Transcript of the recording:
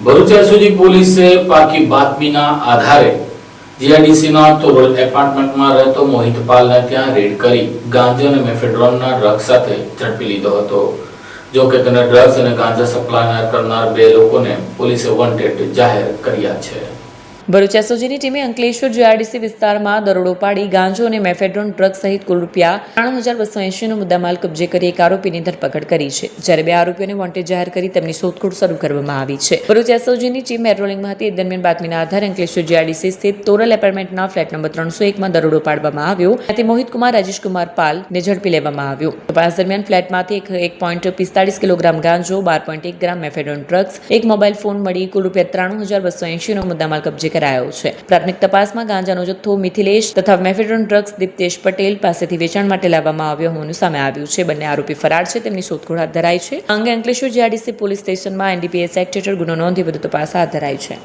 Bharuch SOG પોલીસે પાકી બાતમીના આધારે જીઆઈડીસીના તોરલ એપાર્ટમેન્ટમાં રહેતો મોહિત પાલને ત્યાં રેડ કરી ગાંજા અને મેફેડ્રોનના ડ્રગ્સ સાથે ઝડપી લીધો હતો। જો કે તેને ડ્રગ્સ અને ગાંજા સપ્લાય કરનાર 2 લોકોને પોલીસે વોન્ટેડ જાહેર કર્યા છે। ભરૂચ એસઓજીની ટીમે અંકલેશ્વર જીઆઈડીસી વિસ્તારમાં દરોડો પાડી ગાંજો અને મેફેડ્રોન ડ્રગ્સ સહિત કુલ ₹93,280નો મુદ્દામાલ કબજે કરી એક આરોપીની ધરપકડ કરી છે, જ્યારે 2 આરોપીઓને વોન્ટેડ જાહેર કરી તેમની શોધખોળ શરૂ કરવામાં આવી છે। ભરૂચ એસઓજીની ટીમ પેટ્રોલિંગમાં હતી દરમિયાન બાતમીના આધારે અંકલેશ્વર જીઆઈડીસી સ્થિત તોરલ એપાર્ટમેન્ટના ફ્લેટ નંબર 301માં દરોડો પાડવામાં આવ્યો। ત્યાંથી મોહિતકુમાર રાજેશકુમાર પાલને ઝડપી લેવામાં આવ્યો। તપાસ દરમિયાન ફ્લેટમાંથી 1.45 કિલોગ્રામ ગાંજો, 12.1 ગ્રામ મેફેડ્રોન ડ્રગ્સ, એક મોબાઈલ ફોન મળી કુલ ₹93,280નો મુદ્દામાલ કબજે કરાયો છે। પ્રાથમિક તપાસમાં ગાંજાનો જથ્થો મિથિલેશ તથા મેફેડ્રોન ડ્રગ્સ દીપ્તેશ પટેલ પાસેથી વેચાણ માટે લાવવામાં આવ્યો હોવાનું સામે આવ્યું છે। બંને આરોપી ફરાર છે, તેમની શોધખોળ હાથ ધરાઈ છે। આ અંગે અંકલેશ્વર જીઆઈડીસી પોલીસ સ્ટેશનમાં એનડીપીએસ એક્ટ હેઠળ ગુનો નોંધી વધુ તપાસ હાથ ધરાઈ છે।